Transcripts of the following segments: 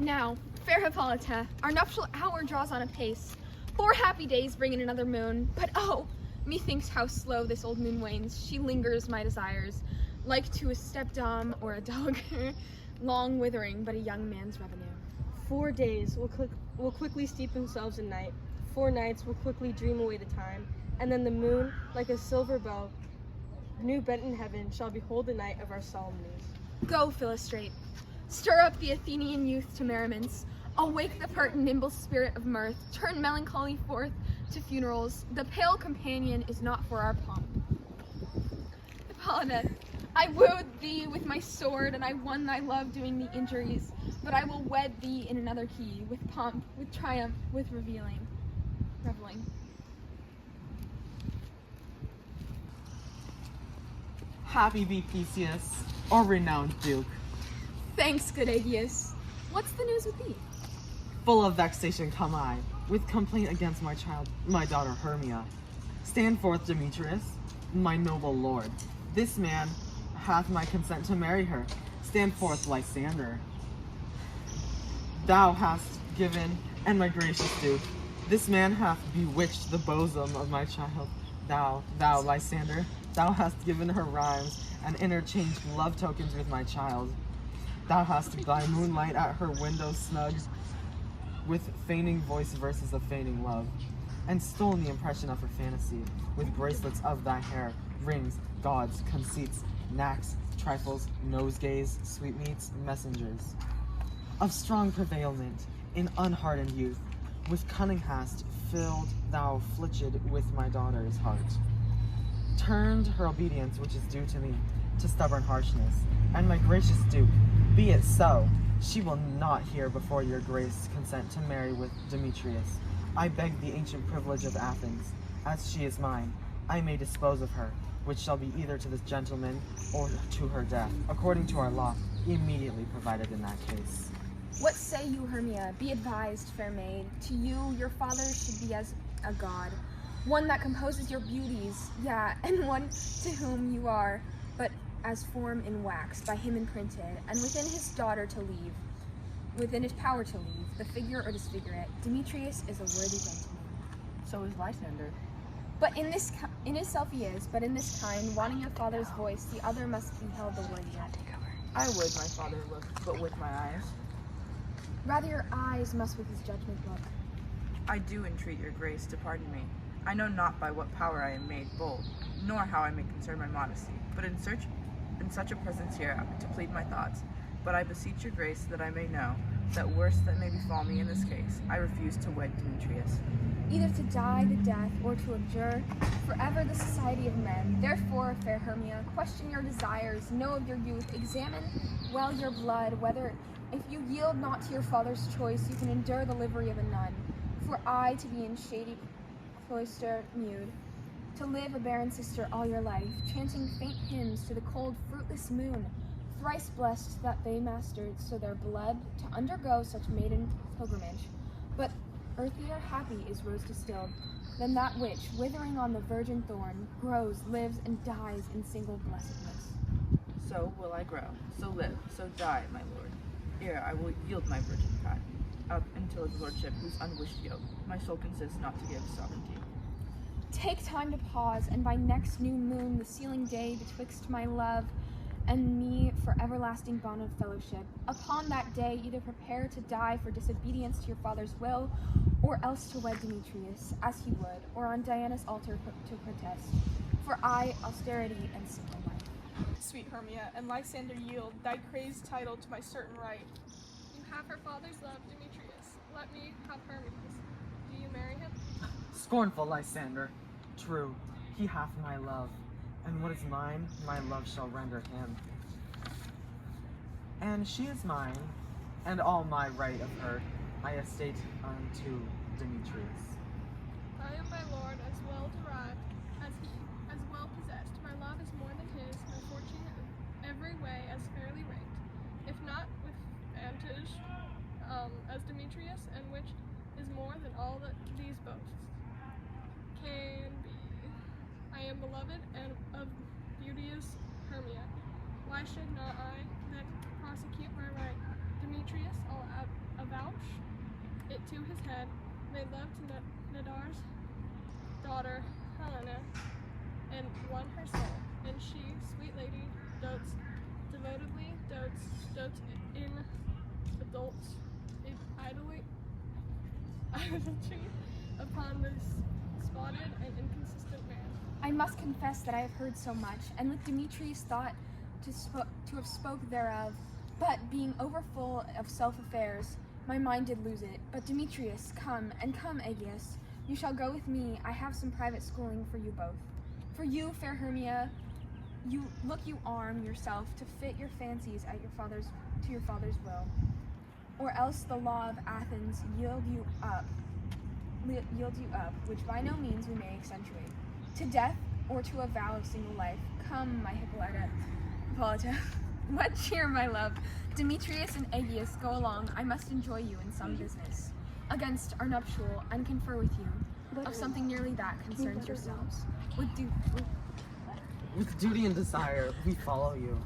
Now, fair Hippolyta, our nuptial hour draws on apace. 4 happy days bring in another moon, but oh, methinks how slow this old moon wanes. She lingers my desires, like to a stepdom or a dog, long withering, but a young man's revenue. 4 days will quickly steep themselves in night. 4 nights will quickly dream away the time, and then the moon, like a silver bow, new bent in heaven, shall behold the night of our solemn news. Go, Philostrate. Stir up the Athenian youth to merriments. Awake the pert and nimble spirit of mirth. Turn melancholy forth to funerals. The pale companion is not for our pomp. Hippolyta, I wooed thee with my sword, and I won thy love doing thee injuries. But I will wed thee in another key, with pomp, with triumph, with reveling. Happy be Theseus, or renowned Duke. Thanks, good Aegeus. What's the news with thee? Full of vexation come I, with complaint against my daughter Hermia. Stand forth, Demetrius, my noble lord. This man hath my consent to marry her. Stand forth, Lysander. Thou hast given, and my gracious Duke, this man hath bewitched the bosom of my child. Thou, Lysander, thou hast given her rhymes and interchanged love tokens with my child. Thou hast by moonlight at her window snug, with feigning voice verses of feigning love, and stolen the impression of her fantasy, with bracelets of thy hair, rings, gauds, conceits, knacks, trifles, nosegays, sweetmeats, messengers. Of strong prevailment, in unhardened youth, with cunning hast filled thou flitched with my daughter's heart. Turned her obedience, which is due to me, to stubborn harshness, and my gracious Duke, be it so, she will not hear before your grace consent to marry with Demetrius. I beg the ancient privilege of Athens, as she is mine, I may dispose of her, which shall be either to this gentleman or to her death, according to our law, immediately provided in that case. What say you, Hermia? Be advised, fair maid. To you, your father should be as a god, one that composes your beauties, and one to whom you are but as form in wax, by him imprinted, and within his daughter to leave, within his power to leave, the figure or disfigure it. Demetrius is a worthy gentleman. So is Lysander. But in himself he is, but in this kind, wanting your father's voice, the other must be held the worthier. I would my father look, but with my eyes. Rather your eyes must with his judgment look. I do entreat your grace to pardon me. I know not by what power I am made bold, nor how I may concern my modesty, but in such a presence here to plead my thoughts. But I beseech your grace that I may know that worse that may befall me in this case, I refuse to wed Demetrius. Either to die the death, or to abjure forever the society of men. Therefore, fair Hermia, question your desires, know of your youth, examine well your blood, whether if you yield not to your father's choice, you can endure the livery of a nun. For I, to be in shady cloister mewed, to live a barren sister all your life, chanting faint hymns to the cold, fruitless moon, thrice blessed that they mastered so their blood to undergo such maiden pilgrimage. But earthier happy is rose distilled than that which, withering on the virgin thorn, grows, lives, and dies in single blessedness. So will I grow, so live, so die, my lord. Ere I will yield my virgin pride, up until his lordship, whose unwished yoke my soul consists not to give sovereignty. Take time to pause, and by next new moon, the sealing day betwixt my love and me for everlasting bond of fellowship. Upon that day, either prepare to die for disobedience to your father's will, or else to wed Demetrius, as he would, or on Diana's altar to protest. For I, austerity and simple life. Sweet Hermia, and Lysander yield thy crazed title to my certain right. You have her father's love, Demetrius. Let me have Hermes. Do you marry him? Scornful Lysander, true, he hath my love, and what is mine, my love shall render him. And she is mine, and all my right of her I estate unto Demetrius. I am my lord, as well derived as well possessed. My love is more than his, my fortune every way as fairly ranked, if not with vantage, as Demetrius, and which is more than all these boasts can be. I am beloved and of beauteous Hermia. Why should not I then prosecute my right? Demetrius, I'll to his head, made love to Nadar's daughter Helena, and won her soul. And she, sweet lady, devotedly dotes in idolatry upon this spotted and inconsistent man. I must confess that I have heard so much, and with Demetrius thought to have spoke thereof, but being overfull of self-affairs, my mind did lose it. But Demetrius, come, Aegeus, you shall go with me. I have some private schooling for you both. For you, fair Hermia, you arm yourself to fit your fancies at to your father's will, or else the law of Athens yield you up, which by no means we may accentuate, to death or to a vow of single life. Come, my Hippolyta. What cheer, my love. Demetrius and Aegeus, go along. I must enjoy you in some business against our nuptial, and confer with you of something nearly that concerns yourselves. With duty and desire, we follow you.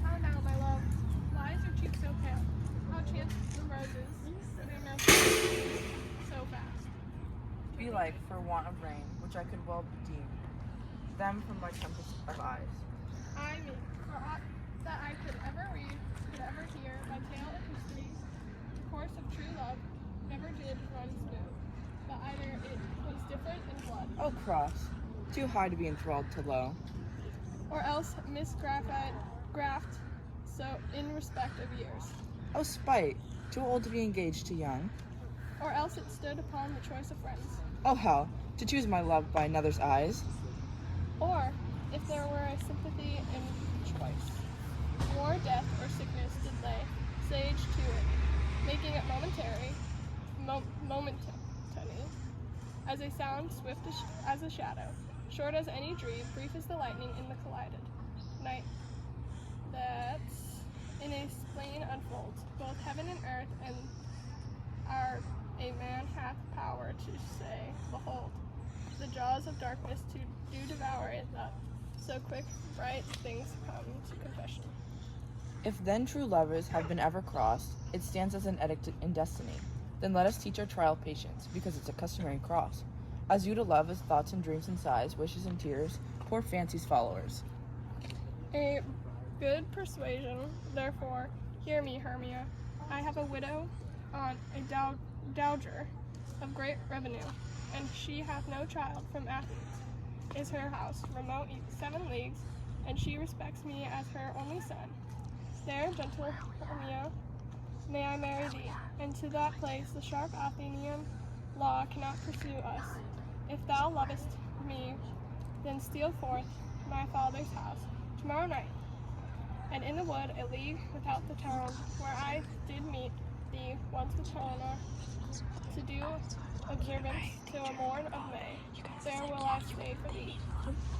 How now, my love? Why is your cheek so pale? How chance the roses, they melt so fast? Be like, for want of rain, which I could well deem, them from my tempest of eyes. I mean, for aught that I could ever read, could ever hear, by tale of history, the course of true love never did run smooth, but either it was different in blood, Oh, cross, too high to be enthralled to low. or else graft so in respect of years, Oh, spite, too old to be engaged to young. or else it stood upon the choice of friends, Oh, hell, to choose my love by another's eyes. or if there were a sympathy in choice, war, death, or sickness did lay sage to it, making it momentary, as a sound, swift as a shadow, short as any dream, brief as the lightning in the collided night, that in a spleen unfolds both heaven and earth, and a man hath power to say, behold, the jaws of darkness do devour it up. So quick, bright things come to confession. If then true lovers have been ever crossed, it stands as an edict in destiny. Then let us teach our trial patience, because it's a customary cross. As you to love as thoughts and dreams and sighs, wishes and tears, poor fancy's followers. A good persuasion, therefore, hear me, Hermia. I have a widow on a dowager of great revenue, and she hath no child. From Athens is her house, remote 7 leagues, and she respects me as her only son. There, gentle Hermia, may I marry thee, and to that place the sharp Athenian law cannot pursue us. If thou lovest me, then steal forth my father's house tomorrow night, and in the wood a league without the town, where I did meet thee once with Helena, to do observance till a morn of May. There will I stay for thee.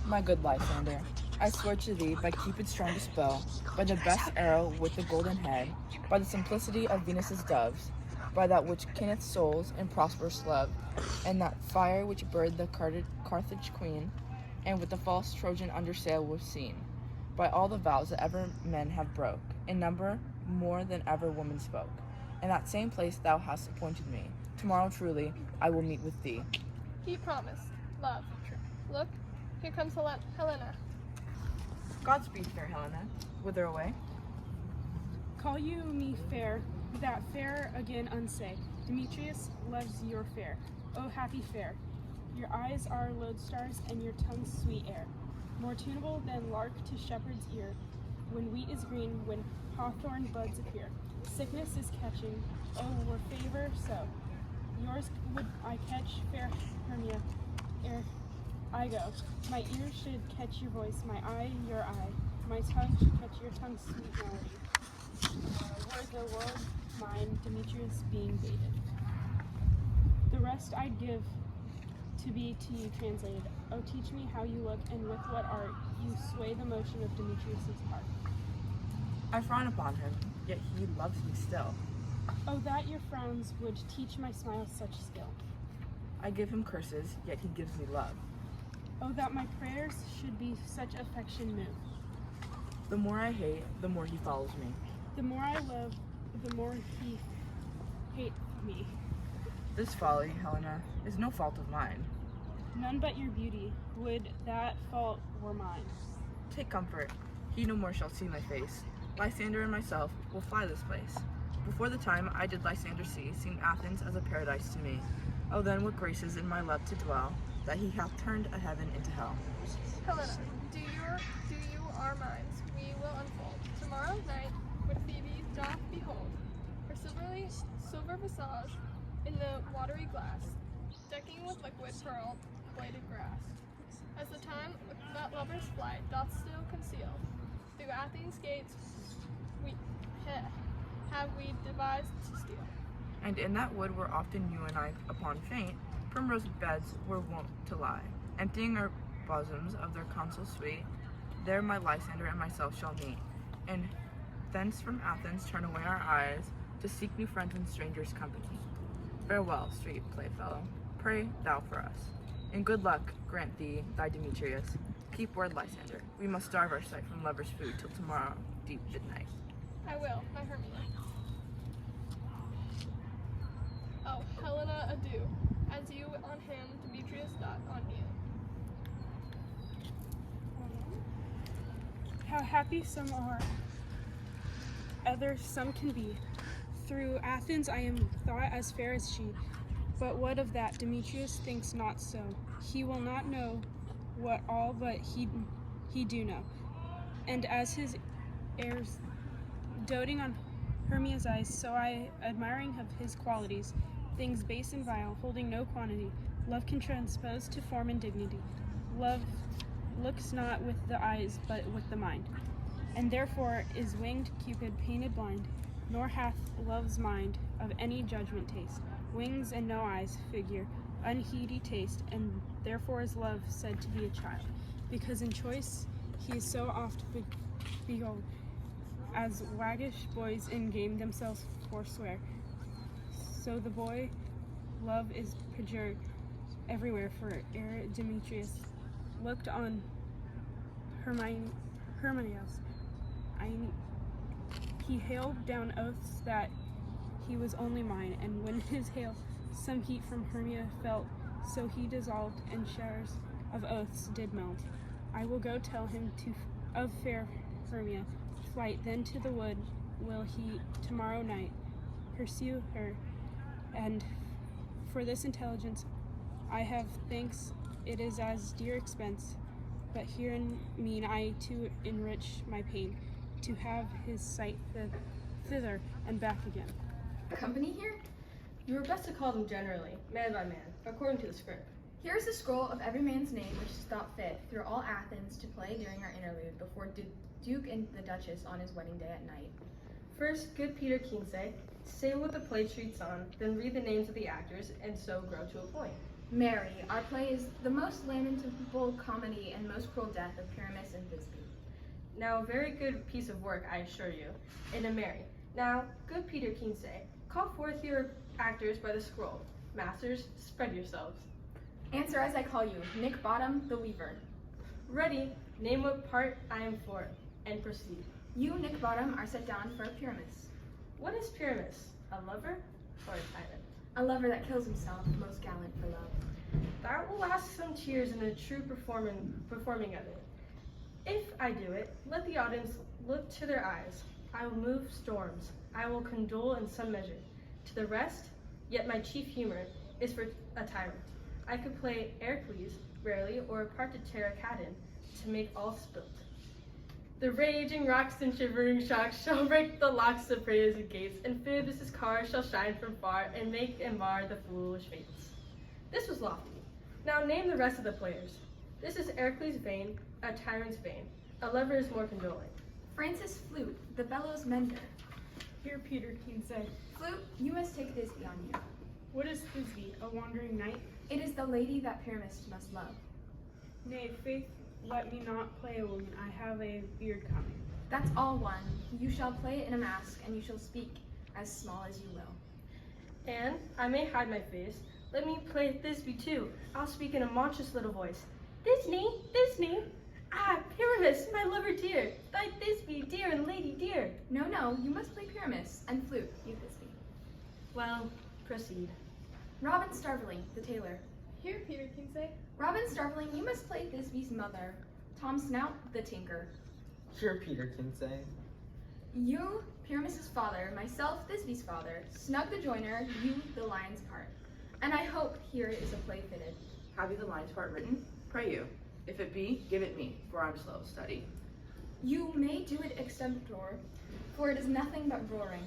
My good Lysander, I swear to thee by Cupid's strongest bow, by the best arrow with the golden head, by the simplicity of Venus's doves, by that which kinneth souls in prosperous love, and that fire which burned the Carthage queen, and with the false Trojan under sail was seen, by all the vows that ever men have broke, in number more than ever woman spoke. In that same place thou hast appointed me. Tomorrow truly I will meet with thee. He promised, love. Look, here comes Helena. Godspeed, fair Helena. Whither away? Call you me fair, that fair again unsay. Demetrius loves your fair. Oh, happy fair. Your eyes are lodestars and your tongue sweet air. More tunable than lark to shepherd's ear. When wheat is green, when hawthorn buds appear. Sickness is catching, oh, were favor so. Yours would I catch, fair Hermia, ere I go. My ears should catch your voice, my eye your eye. My tongue should catch your tongue's sweet melody. Were the world mine, Demetrius being baited. The rest I'd give to be to you translated. Oh, teach me how you look, and with what art you sway the motion of Demetrius's heart. I frown upon him, yet he loves me still. Oh, that your frowns would teach my smiles such skill. I give him curses, yet he gives me love. Oh, that my prayers should be such affection move. The more I hate, the more he follows me. The more I love, the more he hates me. This folly, Helena, is no fault of mine. None but your beauty, would that fault were mine. Take comfort, he no more shall see my face. Lysander and myself will fly this place. Before the time I did Lysander see, seemed Athens as a paradise to me. Oh, then what graces in my love to dwell, that he hath turned a heaven into hell. Helena, do you our minds we will unfold. Tomorrow night, when Phoebe doth behold her silver visage in the watery glass, decking with liquid pearl bladed grass. As the time that lover's flight doth still conceal, through Athens' gates have we devised to steal. And in that wood where often you and I upon faint primrose beds were wont to lie, emptying our bosoms of their counsel sweet, there my Lysander and myself shall meet, and thence from Athens turn away our eyes to seek new friends in strangers' company. Farewell, sweet playfellow, pray thou for us. And good luck grant thee thy Demetrius. Keep word, Lysander, we must starve our sight from lovers' food till tomorrow deep midnight. I will, my Hermia. Oh, Helena, adieu, as you on him, Demetrius doth on you. How happy some are, others some can be. Through Athens I am thought as fair as she. But what of that? Demetrius thinks not so. He will not know what all but he do know. And as his heirs doting on Hermia's eyes, so I, admiring of his qualities, things base and vile, holding no quantity, love can transpose to form and dignity. Love looks not with the eyes, but with the mind. And therefore is winged Cupid painted blind, nor hath love's mind of any judgment taste. Wings and no eyes, figure, unheedy taste, and therefore is love said to be a child, because in choice he is so oft behold, as waggish boys in game themselves forswear. So the boy love is perjured everywhere, for ere Demetrius looked on Hermias, he hailed down oaths that he was only mine, and when his hail some heat from Hermia felt, so he dissolved, and showers of oaths did melt. I will go tell him of fair Hermia flight, then to the wood will he tomorrow night pursue her, and for this intelligence I have thanks, it is as dear expense, but herein mean I to enrich my pain, to have his sight thither and back again. Company here? You were best to call them generally, man by man, according to the script. Here is the scroll of every man's name which is thought fit through all Athens to play during our interlude before Duke and the Duchess on his wedding day at night. First, good Peter Kinsey, say what the play treats on, then read the names of the actors, and so grow to a point. Mary, our play is the most lamentable comedy and most cruel death of Pyramus and Thisbe. Now, a very good piece of work, I assure you, in a Mary. Now, good Peter Kinsey, call forth your actors by the scroll. Masters, spread yourselves. Answer as I call you, Nick Bottom, the Weaver. Ready, name what part I am for, and proceed. You, Nick Bottom, are set down for Pyramus. What is Pyramus? A lover or a tyrant? A lover that kills himself, most gallant for love. That will last some tears in the true performing of it. If I do it, let the audience look to their eyes. I will move storms. I will condole in some measure. To the rest, yet my chief humor is for a tyrant. I could play Heracles, rarely, or a part to Terracadon, to make all spilt. The raging rocks and shivering shocks shall break the locks of Praetor's gates, and Phoebus' car shall shine from far, and make and mar the foolish fates. This was lofty. Now name the rest of the players. This is Heracles' vein, a tyrant's vein. A lover is more condoling. Francis Flute, the bellows mender. Here Peter Kinsey. Flute, you must take Thisbe on you. What is Thisbe, a wandering knight? It is the lady that Pyramus must love. Nay, faith, let me not play a woman. I have a beard coming. That's all one. You shall play it in a mask, and you shall speak as small as you will. And I may hide my face. Let me play Thisbe too. I'll speak in a monstrous little voice. Disney, Disney. Ah, Pyramus, my lover dear, thy Thisbe, dear and lady dear. No, you must play Pyramus, and flute, you Thisbe. Well, proceed. Robin Starveling, the tailor. Here, Peter Kinsey. Robin Starveling, you must play Thisbe's mother. Tom Snout, the tinker. Here, Peter Kinsey. You, Pyramus's father, myself, Thisbe's father, Snug the joiner, you, the lion's part. And I hope here is a play fitted. Have you the lion's part written? Pray you. If it be, give it me, for I'm slow of study. You may do it extempore, for it is nothing but roaring.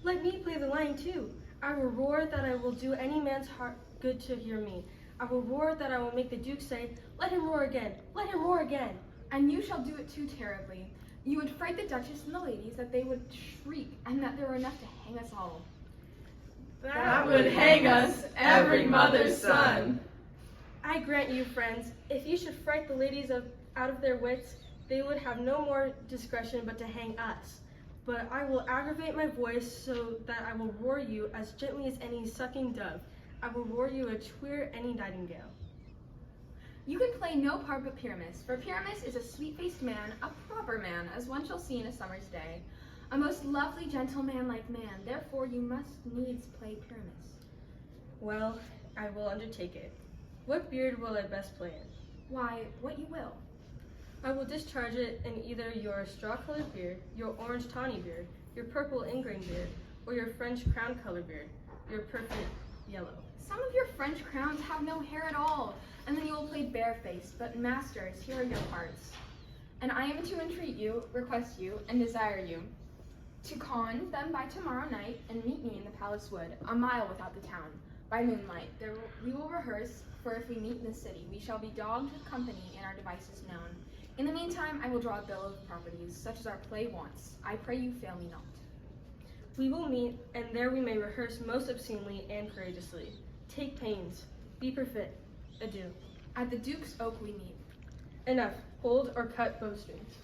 Let me play the lion too. I will roar that I will do any man's heart good to hear me. I will roar that I will make the Duke say, let him roar again, let him roar again. And you shall do it too terribly. You would fright the Duchess and the ladies that they would shriek, and that there were enough to hang us all. That would hang us, every mother's son. I grant you, friends, if you should fright the ladies out of their wits, they would have no more discretion but to hang us. But I will aggravate my voice so that I will roar you as gently as any sucking dove. I will roar you a tweer any nightingale. You can play no part but Pyramus, for Pyramus is a sweet-faced man, a proper man, as one shall see in a summer's day. A most lovely, gentleman-like man, therefore you must needs play Pyramus. Well, I will undertake it. What beard will I best play in? Why, what you will. I will discharge it in either your straw-colored beard, your orange tawny beard, your purple ingrain beard, or your French crown-colored beard, your perfect yellow. Some of your French crowns have no hair at all, and then you will play barefaced, but masters, here are your parts. And I am to entreat you, request you, and desire you, to con them by tomorrow night, and meet me in the palace wood, a mile without the town, by moonlight. We will rehearse, for if we meet in the city, we shall be dogged with company and our devices known. In the meantime, I will draw a bill of properties, such as our play wants. I pray you fail me not. We will meet, and there we may rehearse most obscenely and courageously. Take pains. Be perfect. Adieu. At the Duke's Oak we meet. Enough. Hold or cut bowstrings.